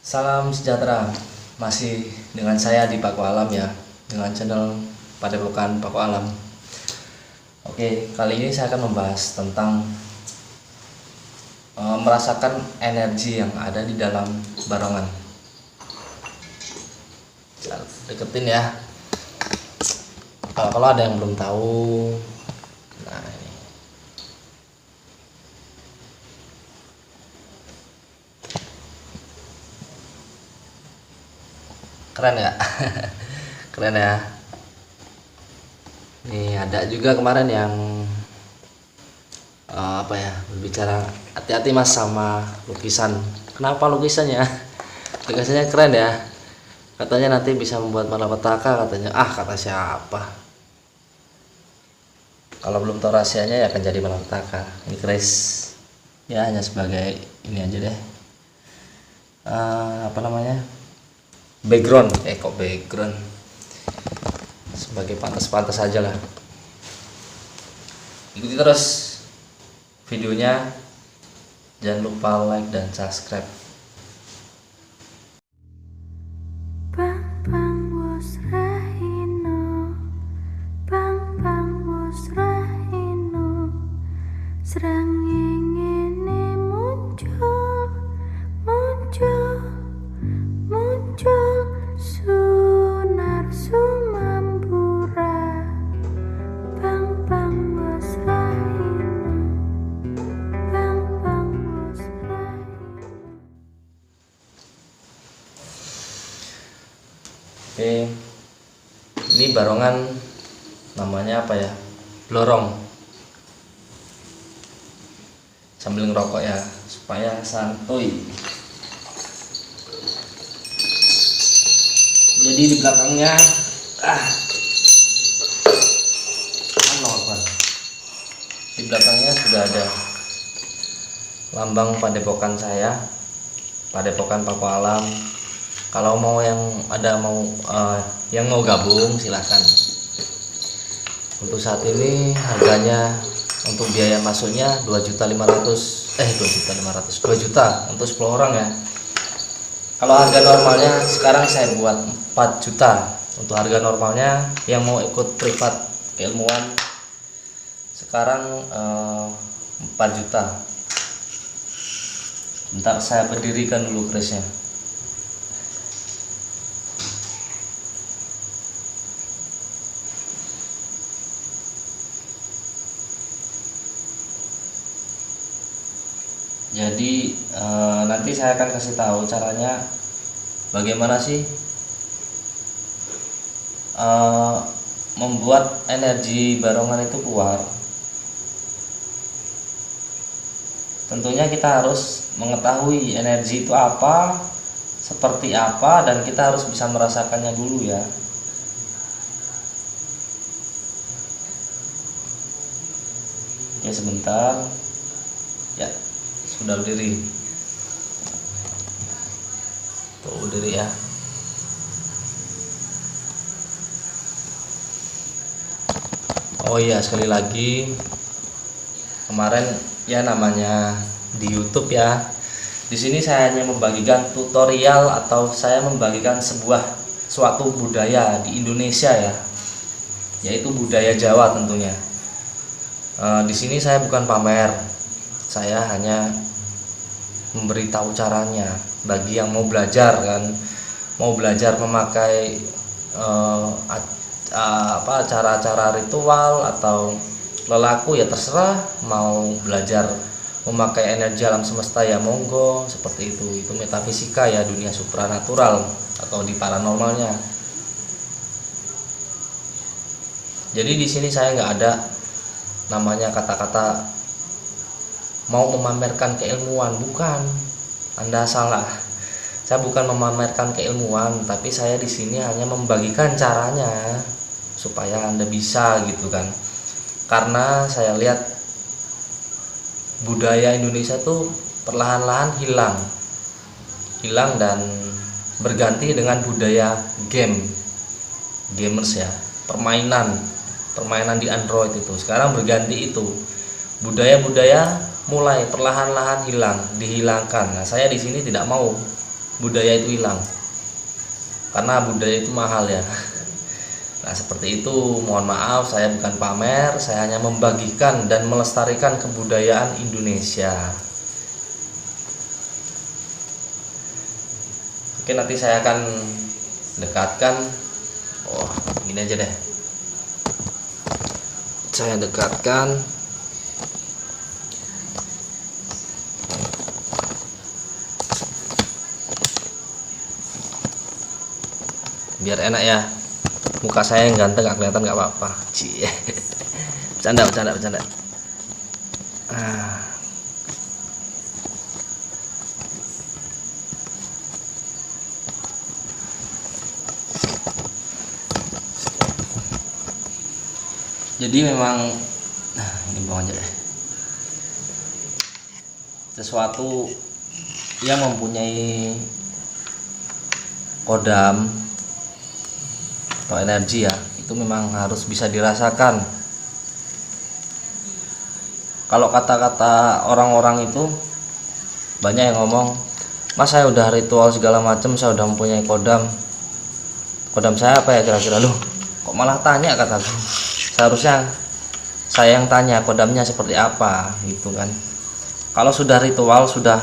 Salam sejahtera, masih dengan saya di Paku Alam ya, dengan channel Padepokan Paku Alam. Oke, kali ini saya akan membahas tentang merasakan energi yang ada di dalam barongan. Deketin ya. Kalau ada yang belum tahu, nah ini. Keren ya. Keren ya. Nih ada juga kemarin yang berbicara hati-hati mas sama lukisan. Kenapa lukisannya? Lukisannya keren ya. Katanya nanti bisa membuat malapetaka katanya. Kata siapa? Kalau belum tahu rahasianya ya akan jadi malapetaka. Ini keris ya, hanya sebagai ini aja deh. Background, kok background, sebagai pantas-pantas aja lah. Ikuti terus videonya, jangan lupa like dan subscribe. Oke, ini barongan namanya apa ya? Blorong. Sambil ngerokok ya, supaya santuy. Jadi di belakangnya di belakangnya sudah ada lambang padepokan saya, Padepokan Paku Alam. Kalau mau yang mau gabung silahkan. Untuk saat ini harganya untuk biaya masuknya 2.500.000 2 juta untuk 10 orang ya. Kalau harga normalnya sekarang saya buat 4 juta untuk harga normalnya. Yang mau ikut privat keilmuan sekarang 4 juta. Bentar saya berdirikan dulu kerisnya. Jadi nanti saya akan kasih tahu caranya bagaimana sih membuat energi barongan itu keluar. Tentunya kita harus mengetahui energi itu apa, seperti apa, dan kita harus bisa merasakannya dulu ya. Oke, sebentar ya. Sudah berdiri, tuh berdiri ya. Oh iya, sekali lagi, kemarin ya namanya di YouTube ya. Di sini saya hanya membagikan tutorial atau saya membagikan suatu budaya di Indonesia ya, yaitu budaya Jawa tentunya. Di sini saya bukan pamer, saya hanya memberitahu caranya bagi yang mau belajar mau belajar memakai cara-cara ritual atau lelaku ya terserah. Mau belajar memakai energi alam semesta ya monggo, seperti itu metafisika ya, dunia supranatural atau di paranormalnya. Jadi di sini saya nggak ada namanya kata-kata mau memamerkan keilmuan, bukan. Anda salah. Saya bukan memamerkan keilmuan, tapi saya di sini hanya membagikan caranya supaya Anda bisa gitu kan. Karena saya lihat budaya Indonesia tuh perlahan-lahan hilang dan berganti dengan budaya gamers ya, permainan di Android itu. Sekarang berganti itu. Budaya-budaya mulai perlahan-lahan dihilangkan. Nah, saya di sini tidak mau budaya itu hilang, karena budaya itu mahal ya. Nah seperti itu, mohon maaf saya bukan pamer, saya hanya membagikan dan melestarikan kebudayaan Indonesia. Oke, nanti saya akan dekatkan. Oh, gini aja deh, saya dekatkan. Biar enak ya, muka saya yang ganteng gak kelihatan, gak apa-apa. Cie. Bercanda. Ah. Jadi memang, nah ini buang aja deh. Sesuatu yang mempunyai kodam atau energi ya, itu memang harus bisa dirasakan. Kalau kata-kata orang-orang itu banyak yang ngomong, mas saya udah ritual segala macam, saya udah mempunyai kodam saya apa ya kira-kira. Loh kok malah tanya, kataku. Seharusnya saya yang tanya kodamnya seperti apa gitu kan. Kalau sudah ritual, sudah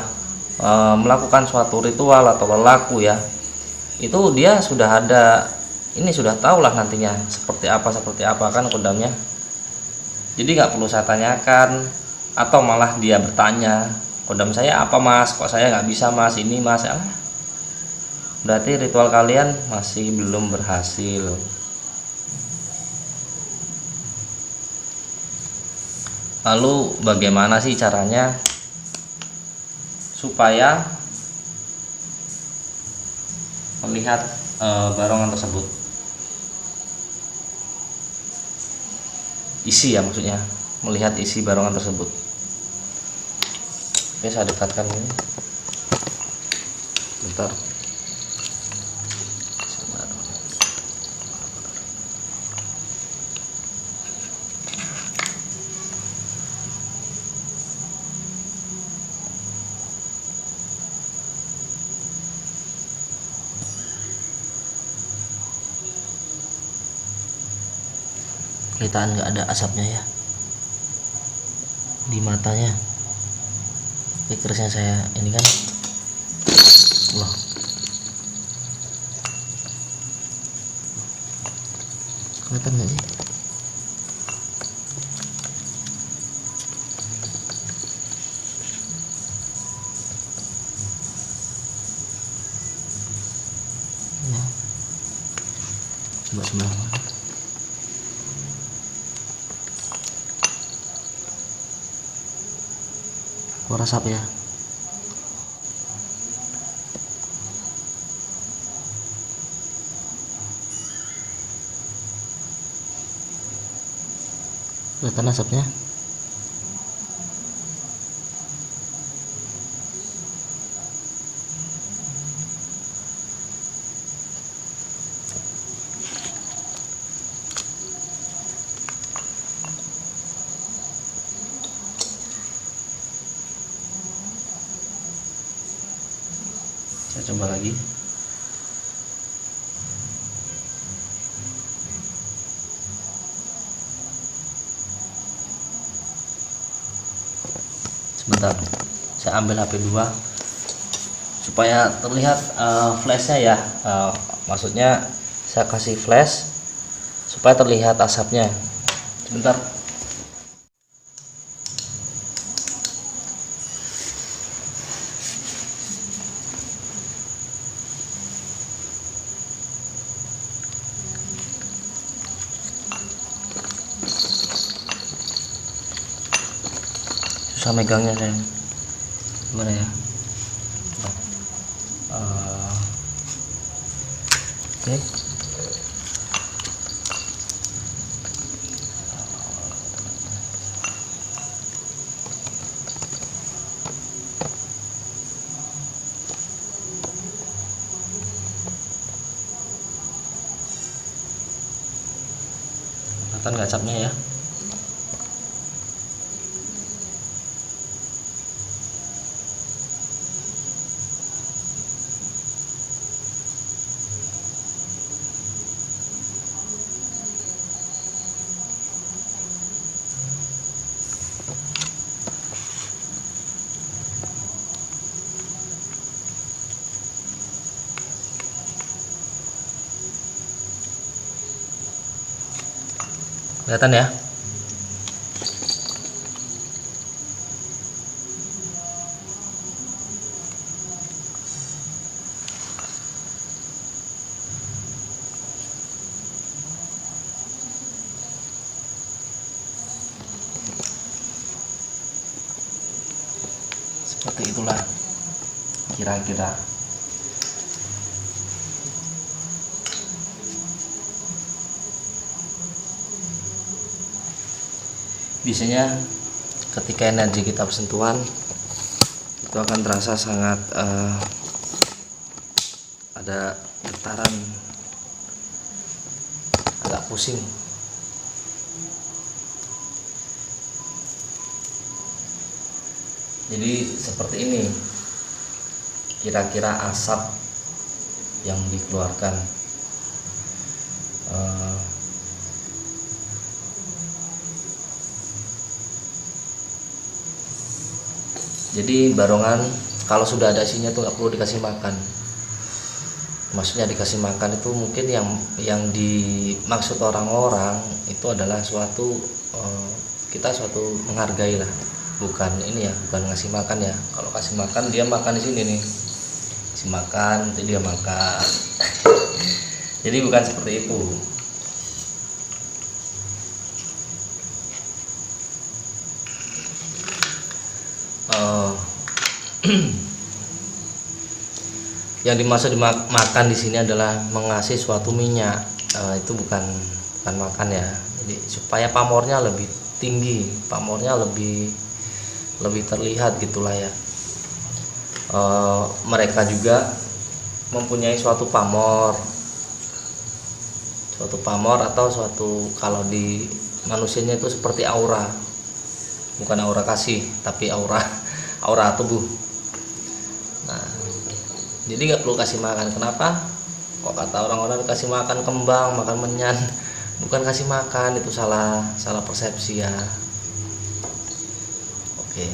melakukan suatu ritual atau lelaku ya, itu dia sudah ada, ini sudah tahu lah nantinya seperti apa kan kodamnya. Jadi nggak perlu saya tanyakan, atau malah dia bertanya, kodam saya apa mas, kok saya nggak bisa mas, ini mas. Berarti ritual kalian masih belum berhasil. Lalu bagaimana sih caranya supaya melihat barongan tersebut? Isi ya, maksudnya melihat isi barongan tersebut. Oke, saya dekatkan ini. Bentar. Kelihatan nggak ada asapnya ya di matanya. Kerisnya saya ini kan, wah kelihatan nggak sih? Ya. Coba sebelah mana? Keluar asap ya. Kelihatan asapnya. Saya coba lagi. Sebentar, saya ambil HP 2 supaya terlihat flashnya ya. Maksudnya saya kasih flash supaya terlihat asapnya. Sebentar. Susah megangnya sayang, gimana ya? Oke. Kelihatan nggak capnya ya? Kelihatan ya. Seperti itulah kira-kira. Biasanya ketika energi kita bersentuhan itu akan terasa sangat ada getaran, agak pusing. Jadi seperti ini kira-kira asap yang dikeluarkan. Jadi barongan kalau sudah ada isinya tuh nggak perlu dikasih makan. Maksudnya dikasih makan itu mungkin yang dimaksud orang-orang itu adalah suatu kita suatu menghargai lah, bukan ini ya, bukan ngasih makan ya. Kalau kasih makan dia makan di sini nih, kasih makan nanti dia makan. Jadi bukan seperti itu. Yang dimaksud makan di sini adalah mengasih suatu minyak. Itu bukan makan ya. Jadi supaya pamornya lebih tinggi, pamornya lebih terlihat gitulah ya. Mereka juga mempunyai suatu pamor atau suatu, kalau di manusianya itu seperti aura, bukan aura kasih tapi aura tubuh. Nah, jadi nggak perlu kasih makan. Kenapa kok kata orang-orang kasih makan kembang, makan menyan? Bukan kasih makan, itu salah persepsi ya. Oke,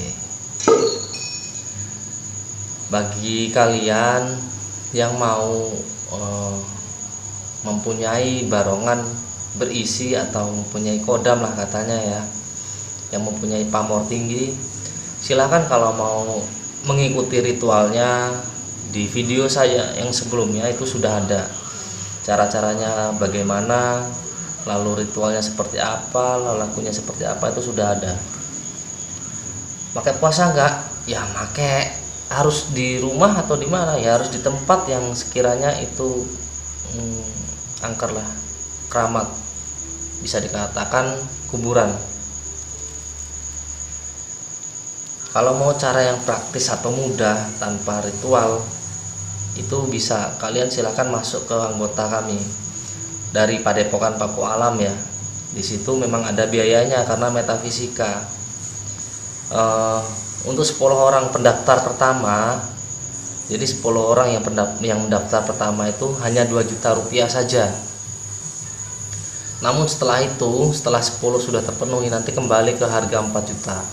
bagi kalian yang mau mempunyai barongan berisi atau mempunyai kodam lah katanya ya, yang mempunyai pamor tinggi, silahkan kalau mau mengikuti ritualnya. Di video saya yang sebelumnya itu sudah ada cara-caranya bagaimana, lalu ritualnya seperti apa, lalu lakunya seperti apa, itu sudah ada. Pakai puasa enggak? Ya pakai. Harus di rumah atau di mana? Ya harus di tempat yang sekiranya itu angker lah, keramat, bisa dikatakan kuburan. Kalau mau cara yang praktis atau mudah tanpa ritual, itu bisa kalian silahkan masuk ke anggota kami dari Padepokan Paku Alam ya. Di situ memang ada biayanya karena metafisika. Untuk 10 orang pendaftar pertama, jadi 10 orang yang mendaftar pertama itu hanya 2 juta rupiah saja. Namun setelah 10 sudah terpenuhi, nanti kembali ke harga 4 juta.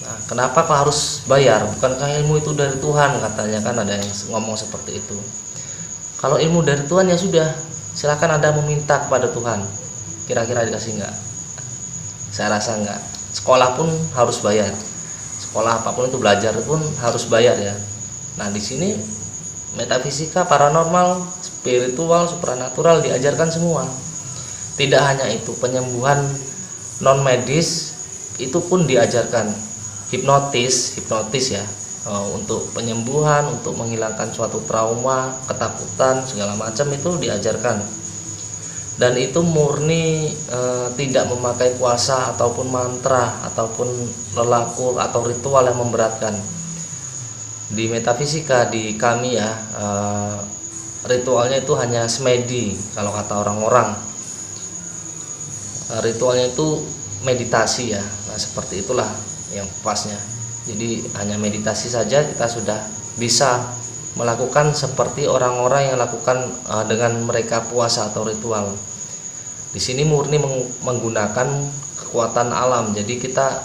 Nah, kenapa kau harus bayar? Bukankah ilmu itu dari Tuhan? Katanya kan ada yang ngomong seperti itu. Kalau ilmu dari Tuhan ya sudah, silakan Anda meminta kepada Tuhan. Kira-kira dikasih enggak? Saya rasa enggak. Sekolah pun harus bayar. Sekolah apapun itu, belajar pun harus bayar ya. Nah, di sini metafisika, paranormal, spiritual, supranatural diajarkan semua. Tidak hanya itu, penyembuhan non medis itu pun diajarkan. Hipnotis ya, untuk penyembuhan, untuk menghilangkan suatu trauma, ketakutan segala macam itu diajarkan. Dan itu murni tidak memakai kuasa ataupun mantra ataupun lelaku atau ritual yang memberatkan. Di metafisika di kami ya, ritualnya itu hanya semedi kalau kata orang-orang. Ritualnya itu meditasi ya. Nah, seperti itulah yang pasnya. Jadi hanya meditasi saja kita sudah bisa melakukan seperti orang-orang yang lakukan dengan mereka puasa atau ritual. Di sini murni menggunakan kekuatan alam. Jadi kita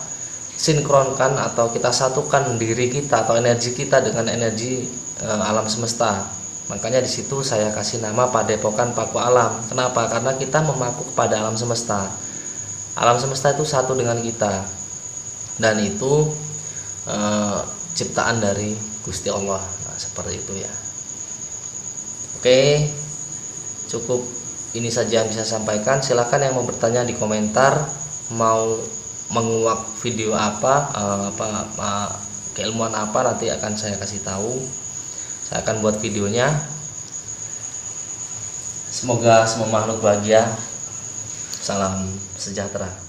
sinkronkan atau kita satukan diri kita atau energi kita dengan energi alam semesta. Makanya di situ saya kasih nama Padepokan Paku Alam. Kenapa? Karena kita memaku kepada alam semesta. Alam semesta itu satu dengan kita, dan itu ciptaan dari Gusti Allah. Nah, seperti itu ya. Oke, cukup ini saja yang bisa saya sampaikan. Silahkan yang mau bertanya di komentar, mau menguak video apa, keilmuan apa, nanti akan saya kasih tahu. Saya akan buat videonya. Semoga semua makhluk bahagia. Salam sejahtera.